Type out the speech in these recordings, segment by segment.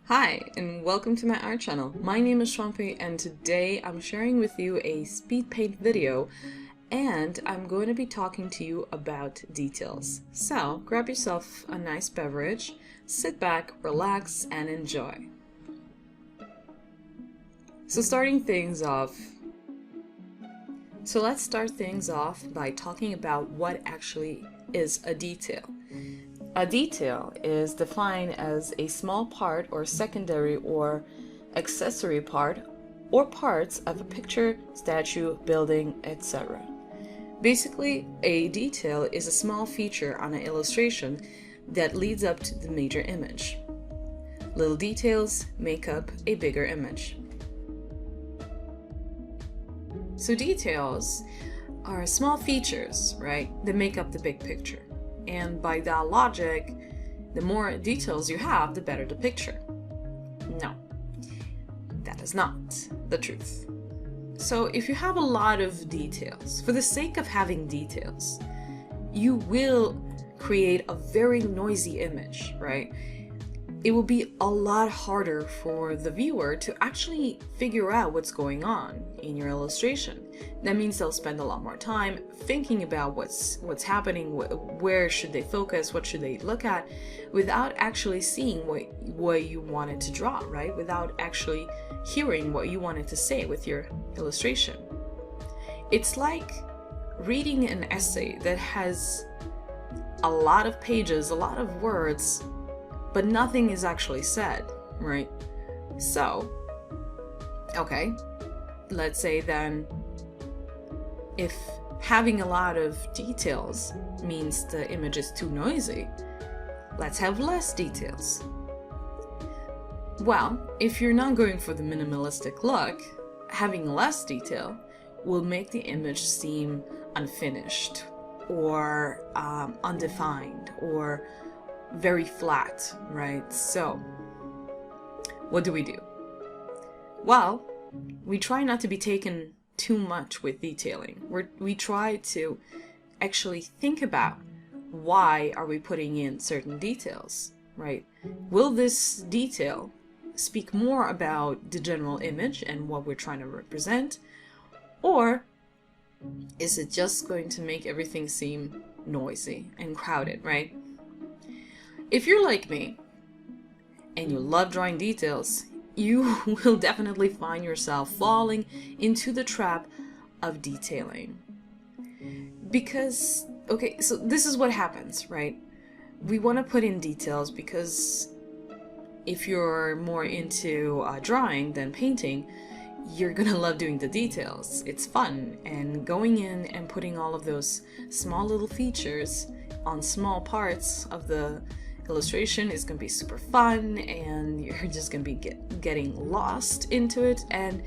Hi, and welcome to my art channel. My name is Swampy, and today I'm sharing with you a speed paint video, and I'm going to be talking to you about details. So, grab yourself a nice beverage, sit back, relax, and enjoy. So let's start things off by talking about what actually is a detail. A detail is defined as a small part or secondary or accessory part or parts of a picture, statue, building, etc. Basically, a detail is a small feature on an illustration that leads up to the major image. Little details make up a bigger image. So details are small features, right, that make up the big picture. And by that logic, the more details you have, the better the picture. No, that is not the truth. So if you have a lot of details, for the sake of having details, you will create a very noisy image, right? It will be a lot harder for the viewer to actually figure out what's going on in your illustration. That means they'll spend a lot more time thinking about what's happening, where should they focus, what should they look at, without actually seeing what you wanted to draw, right? Without actually hearing what you wanted to say with your illustration. It's like reading an essay that has a lot of pages, a lot of words, but nothing is actually said, right? So, okay, let's say then if having a lot of details means the image is too noisy, let's have less details. Well, if you're not going for the minimalistic look, having less detail will make the image seem unfinished or undefined or very flat, right? So, what do? Well, we try not to be taken too much with detailing. We try to actually think about why are we putting in certain details, right? Will this detail speak more about the general image and what we're trying to represent, or is it just going to make everything seem noisy and crowded, right? If you're like me, and you love drawing details, you will definitely find yourself falling into the trap of detailing. Because, okay, so this is what happens, right? We want to put in details because if you're more into drawing than painting, you're gonna love doing the details. It's fun, and going in and putting all of those small little features on small parts of the illustration is going to be super fun, and you're just going to be getting lost into it, and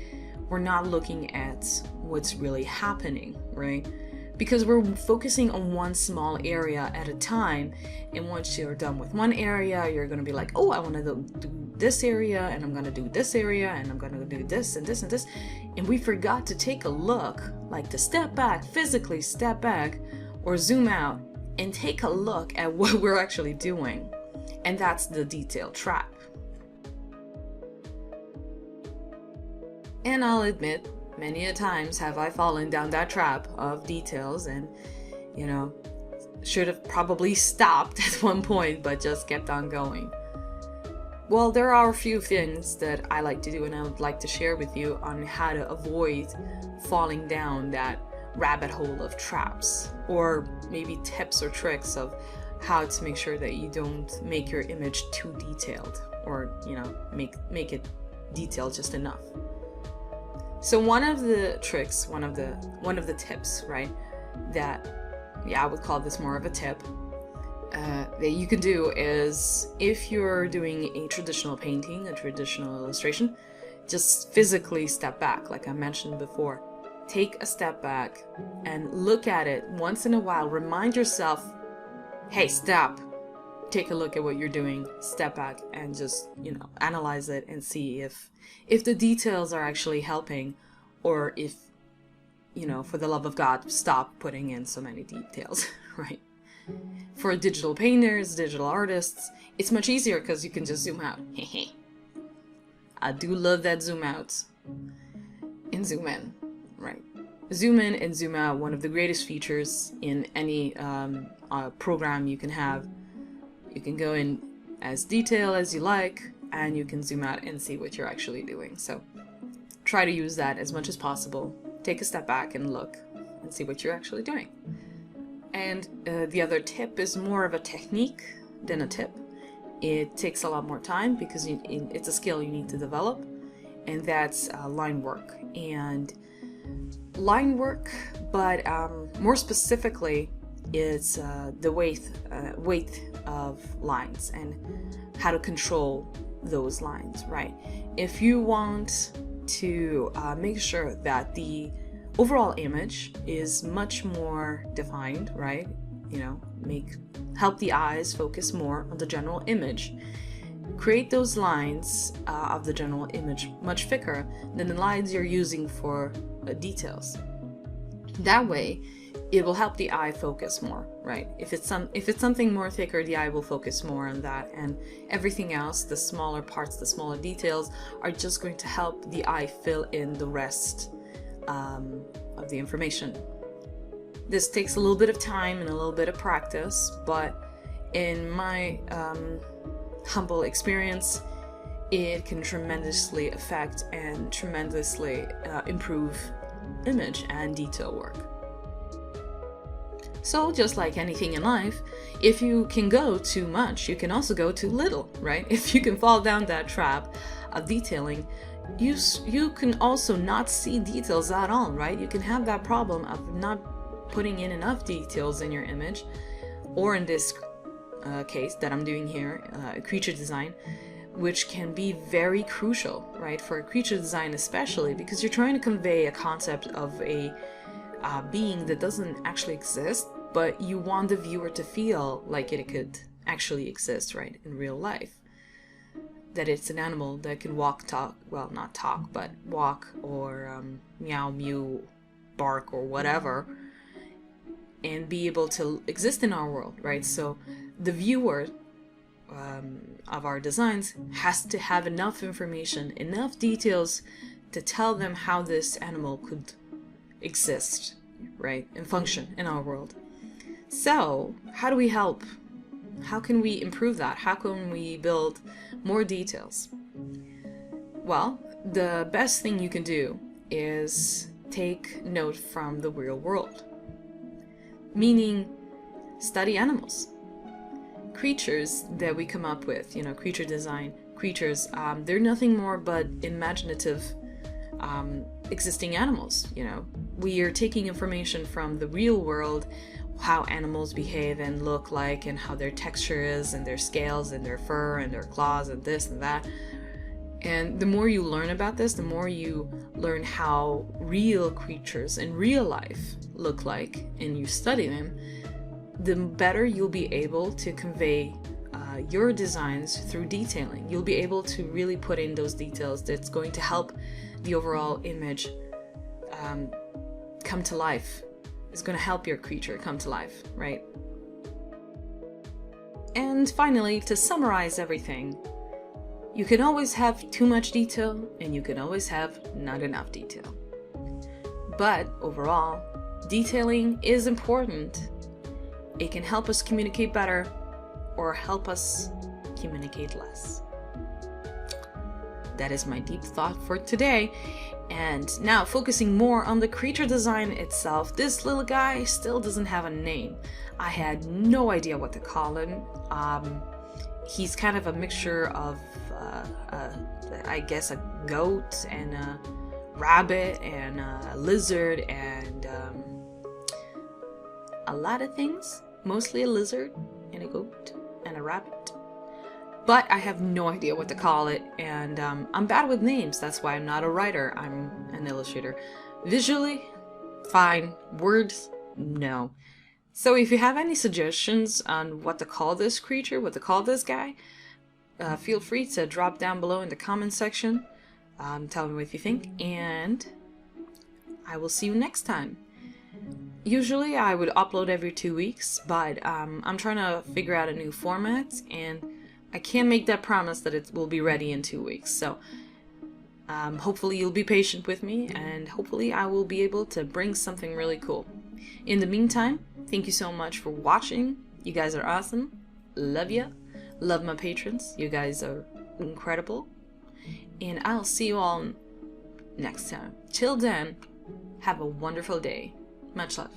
we're not looking at what's really happening, right? Because we're focusing on one small area at a time, and once you're done with one area, you're going to be like, oh, I want to do this area, and I'm going to do this area, and I'm going to do this and this and this, and we forgot to take a look, like to step back, physically step back or zoom out and take a look at what we're actually doing. And that's the detail trap. And I'll admit, many a times have I fallen down that trap of details and, you know, should have probably stopped at one point, but just kept on going. Well, there are a few things that I like to do, and I would like to share with you on how to avoid falling down that rabbit hole of traps, or maybe tips or tricks of how to make sure that you don't make your image too detailed, or, you know, make it detailed just enough. So one of the tricks, one of the tips, right, that, yeah, I would call this more of a tip, that you can do is, if you're doing a traditional painting, a traditional illustration, just physically step back, like I mentioned before. Take a step back and look at it once in a while. Remind yourself, hey, stop. Take a look at what you're doing. Step back and just, you know, analyze it and see if the details are actually helping, or if, you know, for the love of God, stop putting in so many details, right? For digital painters, digital artists, it's much easier because you can just zoom out. I do love that zoom out and zoom in, right? Zoom in and zoom out, one of the greatest features in any program you can have. You can go in as detailed as you like, and you can zoom out and see what you're actually doing. So try to use that as much as possible. Take a step back and look and see what you're actually doing. And the other tip is more of a technique than a tip. It takes a lot more time because it's a skill you need to develop, and that's line work. And line work, but more specifically, it's the weight of lines and how to control those lines, right? If you want to make sure that the overall image is much more defined, right? You know, help the eyes focus more on the general image. Create those lines of the general image much thicker than the lines you're using for details. That way, it will help the eye focus more, right? If it's something more thicker, the eye will focus more on that, and everything else, the smaller parts, the smaller details, are just going to help the eye fill in the rest of the information. This takes a little bit of time and a little bit of practice, but in my humble experience, it can tremendously affect and tremendously improve image and detail work. So just like anything in life, if you can go too much, you can also go too little, right? If you can fall down that trap of detailing, you can also not see details at all, right? You can have that problem of not putting in enough details in your image, or in this case that I'm doing here, creature design, which can be very crucial, right? For a creature design especially, because you're trying to convey a concept of a being that doesn't actually exist, but you want the viewer to feel like it could actually exist, right, in real life. That it's an animal that can walk, talk, well, not talk, but walk, or meow, mew, bark, or whatever, and be able to exist in our world, right? So the viewer of our designs has to have enough information, enough details to tell them how this animal could exist, right, and function in our world. So how do we help? How can we improve that? How can we build more details? Well, the best thing you can do is take note from the real world, meaning study animals. Creatures that we come up with, you know, creature design, creatures, they're nothing more but imaginative existing animals, you know. We are taking information from the real world, how animals behave and look like, and how their texture is, and their scales, and their fur, and their claws, and this and that. And the more you learn about this, the more you learn how real creatures in real life look like, and you study them, the better you'll be able to convey your designs through detailing. You'll be able to really put in those details that's going to help the overall image come to life. It's going to help your creature come to life, right? And finally, to summarize everything, you can always have too much detail, and you can always have not enough detail. But overall, detailing is important. It can help us communicate better, or help us communicate less. That is my deep thought for today. And now, focusing more on the creature design itself, this little guy still doesn't have a name. I had no idea what to call him. He's kind of a mixture of, I guess, a goat and a rabbit and a lizard and a lot of things. Mostly a lizard and a goat and a rabbit. But I have no idea what to call it, and I'm bad with names. That's why I'm not a writer. I'm an illustrator. Visually, fine. Words, no. So if you have any suggestions on what to call this creature, what to call this guy, feel free to drop down below in the comment section. Tell me what you think, and I will see you next time. Usually I would upload every 2 weeks, but I'm trying to figure out a new format, and I can't make that promise that it will be ready in 2 weeks. So Hopefully you'll be patient with me, and hopefully I will be able to bring something really cool. In the meantime, thank you so much for watching. You guys are awesome. Love ya. Love my patrons. You guys are incredible. And I'll see you all next time. Till then, have a wonderful day. Much love.